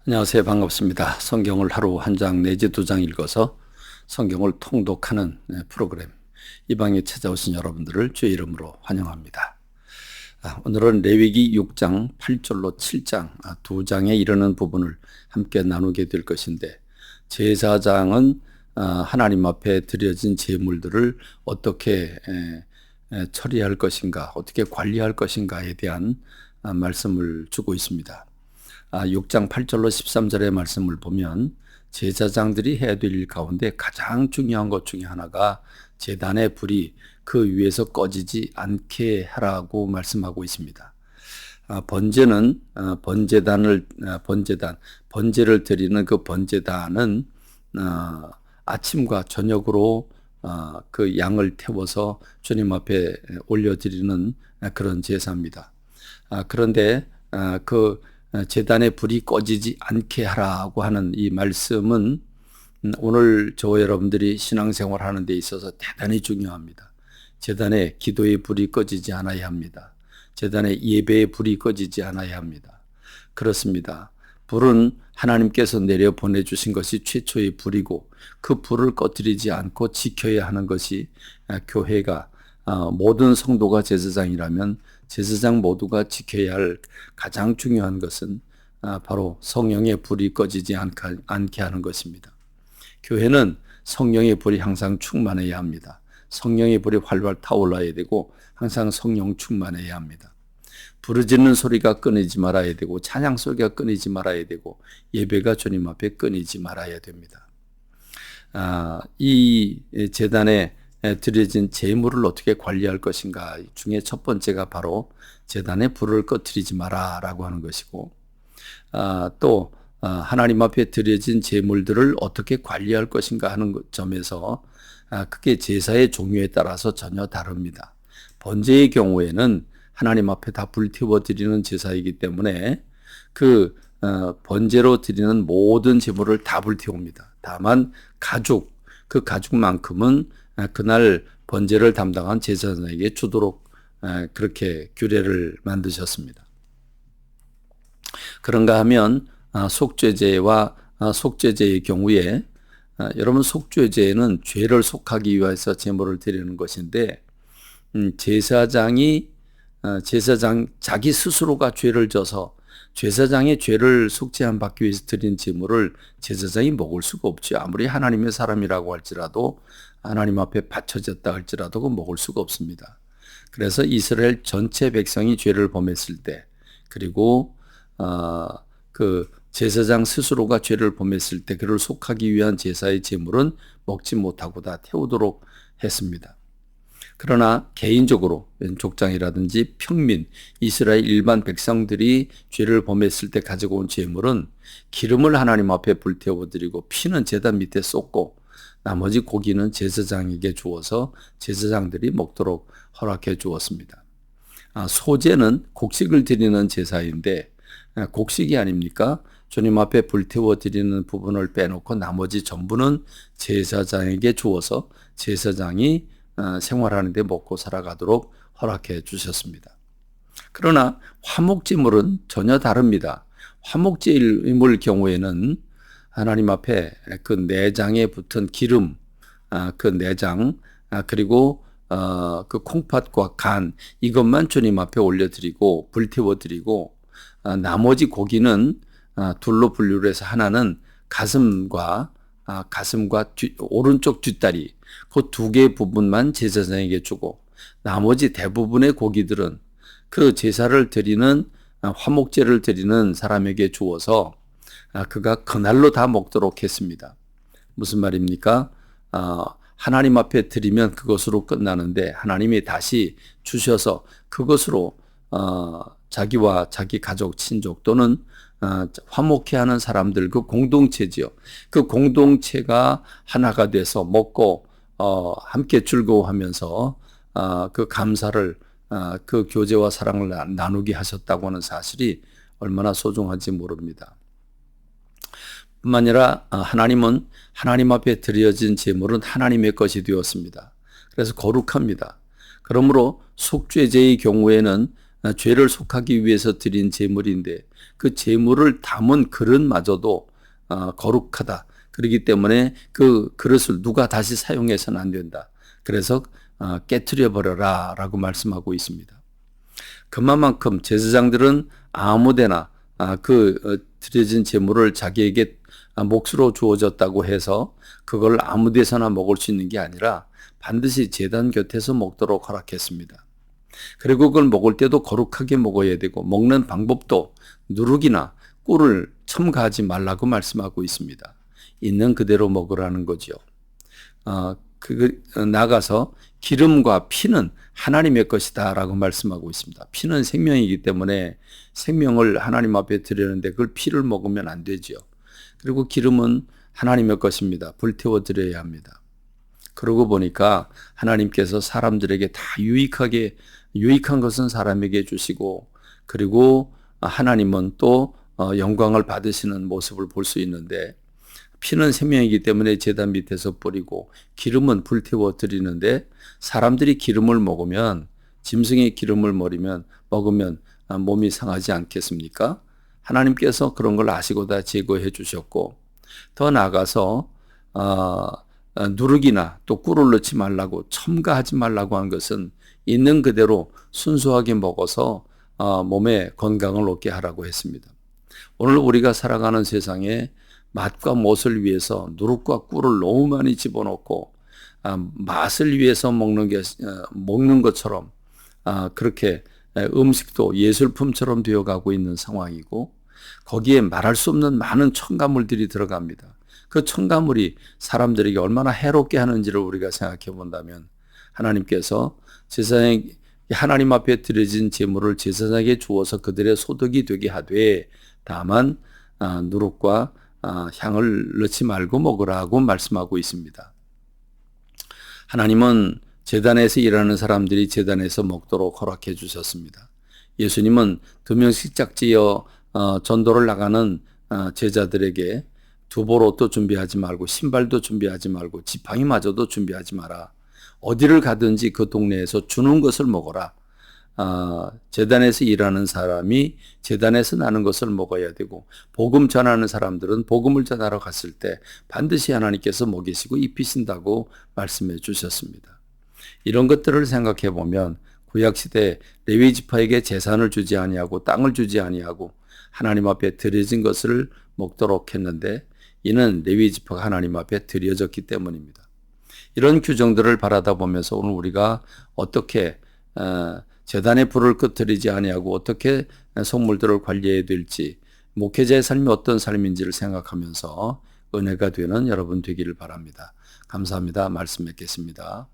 안녕하세요. 반갑습니다. 성경을 하루 한 장 내지 두 장 읽어서 성경을 통독하는 프로그램 이방에 찾아오신 여러분들을 주의 이름으로 환영합니다. 오늘은 레위기 6장 8절로 7장 두 장에 이르는 부분을 함께 나누게 될 것인데, 제사장은 하나님 앞에 드려진 제물들을 어떻게 처리할 것인가, 어떻게 관리할 것인가에 대한 말씀을 주고 있습니다. 6장 8절로 13절의 말씀을 보면 제사장들이 해야 될 일 가운데 가장 중요한 것 중에 하나가 제단의 불이 그 위에서 꺼지지 않게 하라고 말씀하고 있습니다. 번제는 번제를 드리는 그 번제단은 아침과 저녁으로 그 양을 태워서 주님 앞에 올려드리는 그런 제사입니다. 그런데 그 제단의 불이 꺼지지 않게 하라고 하는 이 말씀은 오늘 저와 여러분들이 신앙생활 하는 데 있어서 대단히 중요합니다. 제단의 기도의 불이 꺼지지 않아야 합니다. 제단의 예배의 불이 꺼지지 않아야 합니다. 그렇습니다. 불은 하나님께서 내려 보내주신 것이 최초의 불이고, 그 불을 꺼뜨리지 않고 지켜야 하는 것이 교회가, 모든 성도가 제사장이라면 제사장 모두가 지켜야 할 가장 중요한 것은 바로 성령의 불이 꺼지지 않게 하는 것입니다. 교회는 성령의 불이 항상 충만해야 합니다. 성령의 불이 활활 타올라야 되고 항상 성령 충만해야 합니다. 부르짖는 소리가 끊이지 말아야 되고 찬양 소리가 끊이지 말아야 되고 예배가 주님 앞에 끊이지 말아야 됩니다. 이 제단에 드려진 제물을 어떻게 관리할 것인가 중에 첫 번째가 바로 제단의 불을 꺼뜨리지 마라 라고 하는 것이고, 또 하나님 앞에 드려진 제물들을 어떻게 관리할 것인가 하는 점에서 그게 제사의 종류에 따라서 전혀 다릅니다. 번제의 경우에는 하나님 앞에 다 불태워 드리는 제사이기 때문에 그 번제로 드리는 모든 제물을 다 불태웁니다. 다만 그 가죽만큼은 그날 번제를 담당한 제사장에게 주도록 그렇게 규례를 만드셨습니다. 그런가 하면 속죄제의 경우에, 여러분, 속죄제는 죄를 속하기 위해서 제물을 드리는 것인데, 제사장 자기 스스로가 죄를 져서 제사장의 죄를 속죄함 받기 위해서 드린 제물을 제사장이 먹을 수가 없죠. 아무리 하나님의 사람이라고 할지라도, 하나님 앞에 바쳐졌다 할지라도 그 먹을 수가 없습니다. 그래서 이스라엘 전체 백성이 죄를 범했을 때, 그리고 그 제사장 스스로가 죄를 범했을 때 그를 속하기 위한 제사의 제물은 먹지 못하고 다 태우도록 했습니다. 그러나 개인적으로 족장이라든지 평민, 이스라엘 일반 백성들이 죄를 범했을 때 가지고 온 제물은 기름을 하나님 앞에 불태워 드리고 피는 제단 밑에 쏟고 나머지 고기는 제사장에게 주어서 제사장들이 먹도록 허락해 주었습니다. 소제는 곡식을 드리는 제사인데, 곡식이 아닙니까? 주님 앞에 불태워 드리는 부분을 빼놓고 나머지 전부는 제사장에게 주어서 제사장이 생활하는 데 먹고 살아가도록 허락해 주셨습니다. 그러나 화목제물은 전혀 다릅니다. 화목제물 경우에는 하나님 앞에 그 내장에 붙은 기름, 그 내장, 그리고 그 콩팥과 간, 이것만 주님 앞에 올려드리고 불태워 드리고, 나머지 고기는 둘로 분류를 해서 하나는 가슴과 오른쪽 뒷다리, 그 두 개의 부분만 제사장에게 주고, 나머지 대부분의 고기들은 그 제사를 드리는 화목제를 드리는 사람에게 주어서 그가 그날로 다 먹도록 했습니다. 무슨 말입니까? 하나님 앞에 드리면 그것으로 끝나는데 하나님이 다시 주셔서 그것으로 자기와 자기 가족, 친족 또는 화목해하는 사람들, 그 공동체지요. 그 공동체가 하나가 돼서 먹고 함께 즐거워하면서 그 감사를, 그 교제와 사랑을 나누게 하셨다고 하는 사실이 얼마나 소중한지 모릅니다. 뿐만 아니라 하나님은 하나님 앞에 드려진 제물은 하나님의 것이 되었습니다. 그래서 거룩합니다. 그러므로 속죄제의 경우에는 죄를 속하기 위해서 드린 제물인데 그 제물을 담은 그릇마저도 거룩하다. 그렇기 때문에 그 그릇을 누가 다시 사용해서는 안 된다. 그래서 깨트려 버려라 라고 말씀하고 있습니다. 그만큼 제사장들은 아무데나 드려진 제물을 자기에게 몫으로 주어졌다고 해서 그걸 아무 데서나 먹을 수 있는 게 아니라 반드시 제단 곁에서 먹도록 허락했습니다. 그리고 그걸 먹을 때도 거룩하게 먹어야 되고 먹는 방법도 누룩이나 꿀을 첨가하지 말라고 말씀하고 있습니다. 있는 그대로 먹으라는 거죠. 나가서 기름과 피는 하나님의 것이다 라고 말씀하고 있습니다. 피는 생명이기 때문에 생명을 하나님 앞에 드리는데 그걸 피를 먹으면 안 되죠. 그리고 기름은 하나님의 것입니다. 불태워 드려야 합니다. 그러고 보니까 하나님께서 사람들에게 다 유익한 것은 사람에게 주시고 그리고 하나님은 또 영광을 받으시는 모습을 볼 수 있는데 피는 생명이기 때문에 제단 밑에서 뿌리고 기름은 불태워 드리는데 사람들이 기름을 먹으면 짐승의 기름을 먹으면 몸이 상하지 않겠습니까? 하나님께서 그런 걸 아시고 다 제거해 주셨고 더 나아가서 누룩이나 또 꿀을 넣지 말라고 첨가하지 말라고 한 것은 있는 그대로 순수하게 먹어서 몸에 건강을 얻게 하라고 했습니다. 오늘 우리가 살아가는 세상에 맛과 멋을 위해서 누룩과 꿀을 너무 많이 집어넣고 맛을 위해서 먹는 것처럼 그렇게 음식도 예술품처럼 되어가고 있는 상황이고 거기에 말할 수 없는 많은 첨가물들이 들어갑니다. 그 첨가물이 사람들에게 얼마나 해롭게 하는지를 우리가 생각해 본다면 하나님께서 하나님 앞에 드려진 제물을 제사장에게 주어서 그들의 소득이 되게 하되 다만 누룩과 향을 넣지 말고 먹으라고 말씀하고 있습니다. 하나님은 제단에서 일하는 사람들이 제단에서 먹도록 허락해 주셨습니다. 예수님은 2명씩 짝지어 전도를 나가는 제자들에게 두벌 옷도 준비하지 말고 신발도 준비하지 말고 지팡이마저도 준비하지 마라. 어디를 가든지 그 동네에서 주는 것을 먹어라. 제단에서 일하는 사람이 제단에서 나는 것을 먹어야 되고 복음 전하는 사람들은 복음을 전하러 갔을 때 반드시 하나님께서 먹이시고 입히신다고 말씀해 주셨습니다. 이런 것들을 생각해 보면 구약시대 레위 지파에게 재산을 주지 아니하고 땅을 주지 아니하고 하나님 앞에 드려진 것을 먹도록 했는데 이는 레위 지파가 하나님 앞에 드려졌기 때문입니다. 이런 규정들을 바라다 보면서 오늘 우리가 어떻게 제단에 불을 끄트리지 아니하고 어떻게 성물들을 관리해야 될지 목회자의 삶이 어떤 삶인지를 생각하면서 은혜가 되는 여러분 되기를 바랍니다. 감사합니다. 말씀 맺겠습니다.